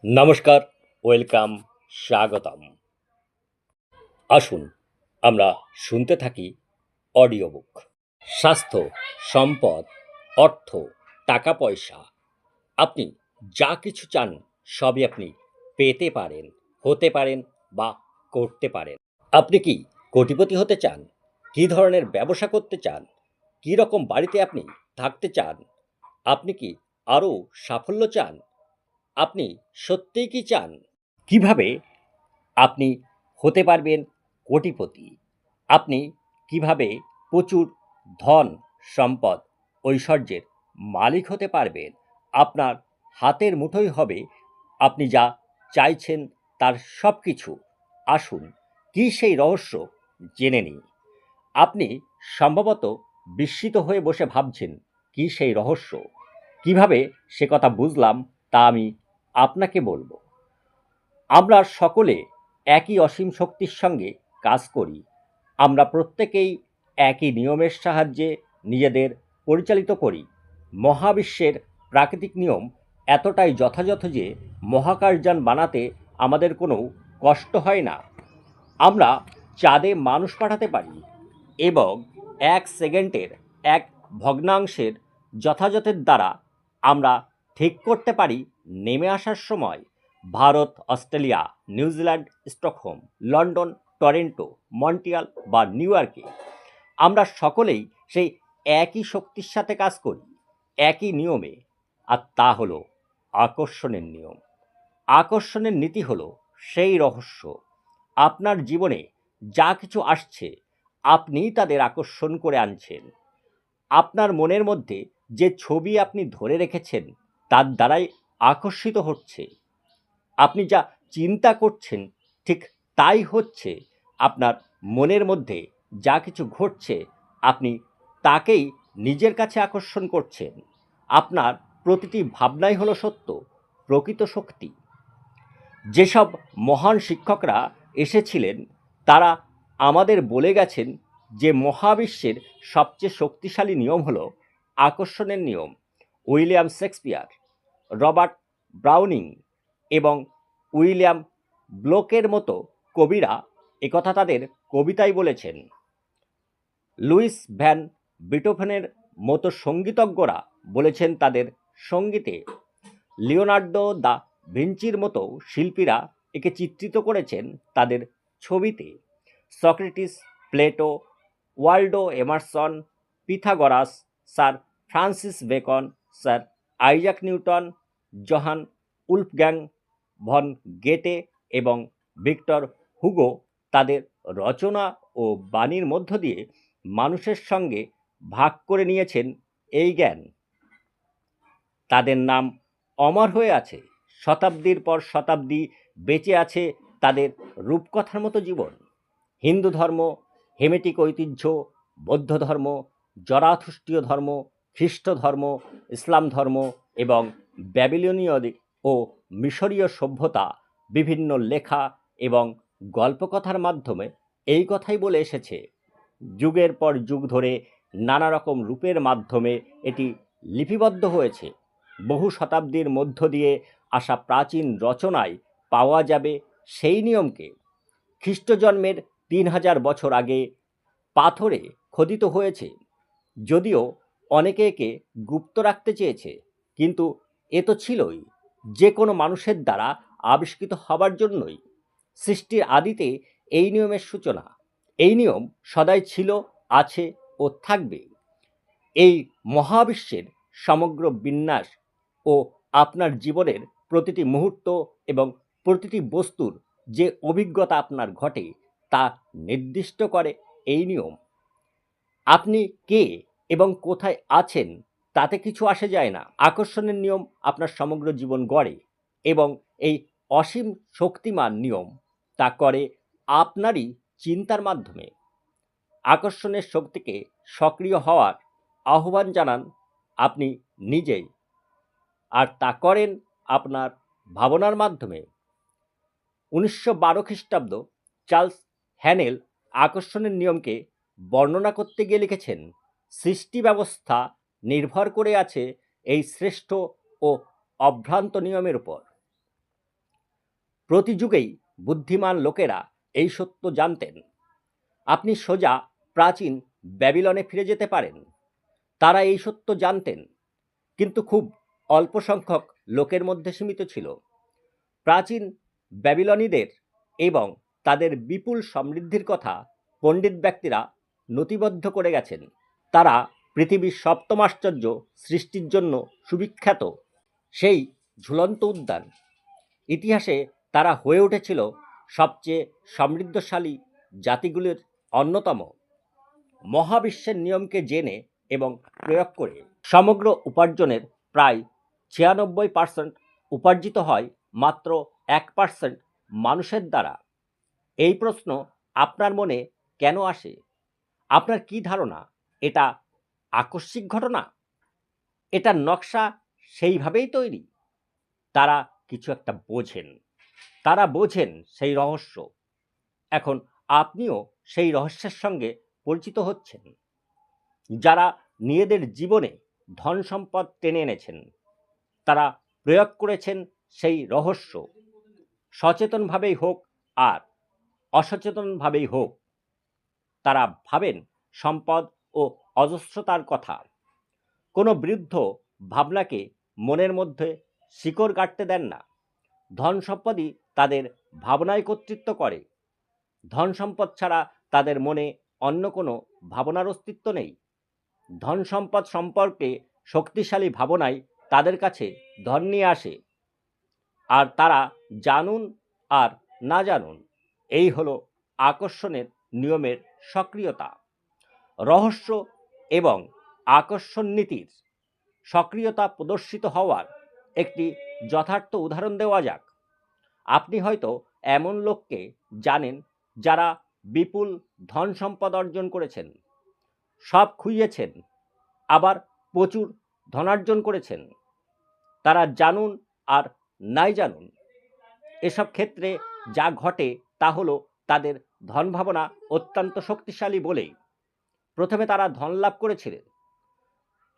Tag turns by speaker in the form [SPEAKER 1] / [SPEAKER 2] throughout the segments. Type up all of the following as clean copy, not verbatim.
[SPEAKER 1] নমস্কার, ওয়েলকাম, স্বাগতম। আসুন আমরা শুনতে থাকি অডিও বুক। স্বাস্থ্য, সম্পদ, অর্থ, টাকা পয়সা, আপনি যা কিছু চান সবই আপনি পেতে পারেন, হতে পারেন বা করতে পারেন। আপনি কি কোটিপতি হতে চান? কী ধরনের ব্যবসা করতে চান? কী রকম বাড়িতে আপনি থাকতে চান? আপনি কি আরও সাফল্য চান? আপনি সত্যিই কি চান? কিভাবে আপনি হতে পারবেন কোটিপতি? আপনি কিভাবে প্রচুর ধন, সম্পদ, ঐশ্বর্যের মালিক হতে পারবেন? আপনার হাতের মুঠোয় হবে আপনি যা চাইছেন তার সব কিছু। আসুন, কী সেই রহস্য জেনে নিই। আপনি সম্ভবত বিস্মিত হয়ে বসে ভাবছেন, কী সেই রহস্য? কিভাবে সে কথা বুঝলাম তা আমি আপনাকে বলবো। আমরা সকলে একই অসীম শক্তির সঙ্গে কাজ করি। আমরা প্রত্যেকেই একই নিয়মের সাহায্যে নিজেদের পরিচালিত করি। মহাবিশ্বের প্রাকৃতিক নিয়ম এতটাই যথাযথ যে মহাকাশযান বানাতে আমাদের কোনো কষ্ট হয় না। আমরা চাঁদে মানুষ পাঠাতে পারি এবং 1 সেকেন্ডের 1/ভগ্নাংশের যথাযথের দ্বারা আমরা ঠিক করতে পারি নেমে আসার সময় Bharat, Australia, New Zealand, Stockholm, London, Toronto, Montreal বা নিউ ইয়র্কে। আমরা সকলেই সেই একই শক্তির সাথে কাজ করি, একই নিয়মে। আর তা হলো আকর্ষণের নিয়ম। আকর্ষণের নীতি হলো সেই রহস্য। আপনার জীবনে যা কিছু আসছে আপনিই তাদের আকর্ষণ করে আনছেন। আপনার মনের মধ্যে যে ছবি আপনি ধরে রেখেছেন তার দ্বারাই আকর্ষিত হচ্ছে। আপনি যা চিন্তা করছেন ঠিক তাই হচ্ছে। আপনার মনের মধ্যে যা কিছু ঘটছে আপনি তাকেই নিজের কাছে আকর্ষণ করছেন। আপনার প্রতিটি ভাবনাই হলো সত্য, প্রকৃত শক্তি। যেসব মহান শিক্ষকরা এসেছিলেন তারা আমাদের বলে গেছেন যে মহাবিশ্বের সবচেয়ে শক্তিশালী নিয়ম হলো আকর্ষণের নিয়ম। উইলিয়াম শেক্সপিয়ার, রবার্ট ব্রাউনিং এবং উইলিয়াম ব্লোকের মতো কবিরা একথা তাদের কবিতায় বলেছেন। লুইস ভ্যান বিটোফেনের মতো সঙ্গীতজ্ঞরা বলেছেন তাদের সঙ্গীতে। লিওনার্দো দা ভিঞ্চির মতো শিল্পীরা একে চিত্রিত করেছেন তাদের ছবিতে। Socrates, Plato, Waldo Emerson, Pythagoras, sir Francis Bacon, sir Isaac Newton, Johann Wolfgang, von Goethe এবং ভিক্টর হুগো তাদের রচনা ও বাণীর মধ্য দিয়ে মানুষের সঙ্গে ভাগ করে নিয়েছেন এই জ্ঞান। তাদের নাম অমর হয়ে আছে, শতাব্দীর পর শতাব্দী বেঁচে আছে তাদের রূপকথার মতো জীবন। হিন্দু ধর্ম, হেমেটিক ঐতিহ্য, বৌদ্ধ ধর্ম, জরাথুস্ট্রীয় ধর্ম, খ্রিস্ট ধর্ম, ইসলাম ধর্ম এবং ব্যাবিলনীয় ও মিশরীয় সভ্যতা বিভিন্ন লেখা এবং গল্পকথার মাধ্যমে এই কথাই বলে এসেছে। যুগের পর যুগ ধরে নানা রকম রূপের মাধ্যমে এটি লিপিবদ্ধ হয়েছে। বহু শতাব্দীর মধ্য দিয়ে আসা প্রাচীন রচনায় পাওয়া যাবে সেই নিয়মকে। খ্রিস্টজন্মের 3000 বছর আগে পাথরে খোদিত হয়েছে। যদিও অনেকে একে গুপ্ত রাখতে চেয়েছে, কিন্তু এ তো ছিলই যে কোনো মানুষের দ্বারা আবিষ্কৃত হবার জন্যই। সৃষ্টির আদিতে এই নিয়মের সূচনা। এই নিয়ম সদাই ছিল, আছে ও থাকবে। এই মহাবিশ্বের সমগ্র বিন্যাস ও আপনার জীবনের প্রতিটি মুহূর্ত এবং প্রতিটি বস্তুর যে অভিজ্ঞতা আপনার ঘটে তা নির্দিষ্ট করে এই নিয়ম। আপনি কে এবং কোথায় আছেন তাতে কিছু আসে যায় না। আকর্ষণের নিয়ম আপনার সমগ্র জীবন গড়ে এবং এই অসীম শক্তিমান নিয়ম তা করে আপনারই চিন্তার মাধ্যমে। আকর্ষণের শক্তিকে সক্রিয় হওয়ার আহ্বান জানান আপনি নিজেই, আর তা করেন আপনার ভাবনার মাধ্যমে। 1912 খ্রিস্টাব্দ চার্লস হ্যানেল আকর্ষণের নিয়মকে বর্ণনা করতে গিয়ে লিখেছেন, সৃষ্টি ব্যবস্থা নির্ভর করে আছে এই শ্রেষ্ঠ ও অভ্রান্ত নিয়মের উপর। প্রতি যুগেই বুদ্ধিমান লোকেরা এই সত্য জানতেন। আপনি সোজা প্রাচীন ব্যাবিলনে ফিরে যেতে পারেন। তারা এই সত্য জানতেন, কিন্তু খুব অল্প সংখ্যক লোকের মধ্যে সীমিত ছিল। প্রাচীন ব্যাবিলনীদের এবং তাদের বিপুল সমৃদ্ধির কথা পণ্ডিত ব্যক্তিরা নথিবদ্ধ করে গেছেন। তারা পৃথিবীর সপ্তম আশ্চর্য সৃষ্টির জন্য সুবিখ্যাত। সেই ঝুলন্ত উদ্যান, ইতিহাসে তারা হয়ে উঠেছিল সবচেয়ে সমৃদ্ধশালী জাতিগুলির অন্যতম। মহাবিশ্বের নিয়মকে জেনে এবং প্রয়োগ করে সমগ্র উপার্জনের প্রায় 96% উপার্জিত হয় মাত্র 1% মানুষের দ্বারা। এই প্রশ্ন আপনার মনে কেন আসে? আপনার কি ধারণা এটা আকস্মিক ঘটনা? এটার নকশা সেইভাবেই তৈরি? তারা কিছু একটা বোঝেন। তারা বোঝেন সেই রহস্য। এখন আপনিও সেই রহস্যের সঙ্গে পরিচিত হচ্ছেন। যারা নিজেদের জীবনে ধন সম্পদ টেনে এনেছেন, তারা প্রয়োগ করেছেন সেই রহস্য, সচেতনভাবেই হোক আর অসচেতনভাবেই হোক। তারা ভাবেন সম্পদ ও অজস্রতার কথা। কোনো বৃদ্ধ ভাবনাকে মনের মধ্যে শিকড় গাড়তে দেন না। ধন সম্পদই তাদের ভাবনায় কর্তৃত্ব করে। ধন সম্পদ ছাড়া তাদের মনে অন্য কোনো ভাবনার অস্তিত্ব নেই। ধন সম্পদ সম্পর্কে শক্তিশালী ভাবনাই তাদের কাছে ধন নিয়ে আসে। আর তারা জানুন আর না জানুন, এই হলো আকর্ষণের নিয়মের সক্রিয়তা। রহস্য এবং আকর্ষণ নীতির সক্রিয়তা প্রদর্শিত হওয়ার একটি যথার্থ উদাহরণ দেওয়া যাক। আপনি হয়তো এমন লোককে জানেন যারা বিপুল ধন সম্পদ অর্জন করেছেন, সব খুইয়েছেন, আবার প্রচুর ধনার্জন করেছেন। তারা জানুন আর নাই জানুন, এসব ক্ষেত্রে যা ঘটে তা হলো তাদের ধন ভাবনা অত্যন্ত শক্তিশালী বলেই প্রথমে তারা ধন লাভ করেছিলেন।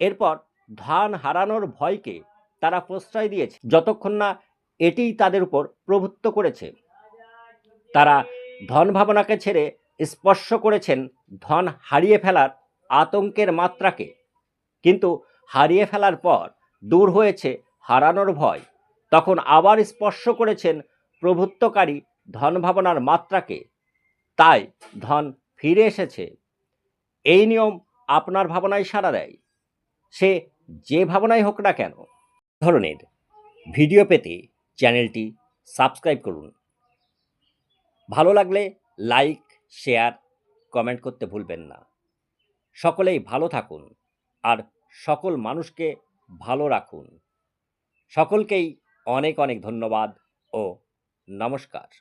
[SPEAKER 1] এরপর ধন হারানোর ভয়কে তারা প্রশ্রয় দিয়েছে, যতক্ষণ না এটিই তাদের উপর প্রভুত্ব করেছে। তারা ধন ভাবনাকে ছেড়ে স্পর্শ করেছেন ধন হারিয়ে ফেলার আতঙ্কের মাত্রাকে, কিন্তু হারিয়ে ফেলার পর দূর হয়েছে হারানোর ভয়। তখন আবার স্পর্শ করেছেন প্রভুত্বকারী ধন ভাবনার মাত্রাকে, তাই ধন ফিরে এসেছে। এই নিয়ম আপনার ভাবনায় সাড়া দেয়, সে যে ভাবনাই হোক না কেন। ধরনের ভিডিও পেতে চ্যানেলটি সাবস্ক্রাইব করুন। ভালো লাগলে লাইক, শেয়ার, কমেন্ট করতে ভুলবেন না। সকলেই ভালো থাকুন আর সকল মানুষকে ভালো রাখুন। সকলকেই অনেক অনেক ধন্যবাদ ও নমস্কার।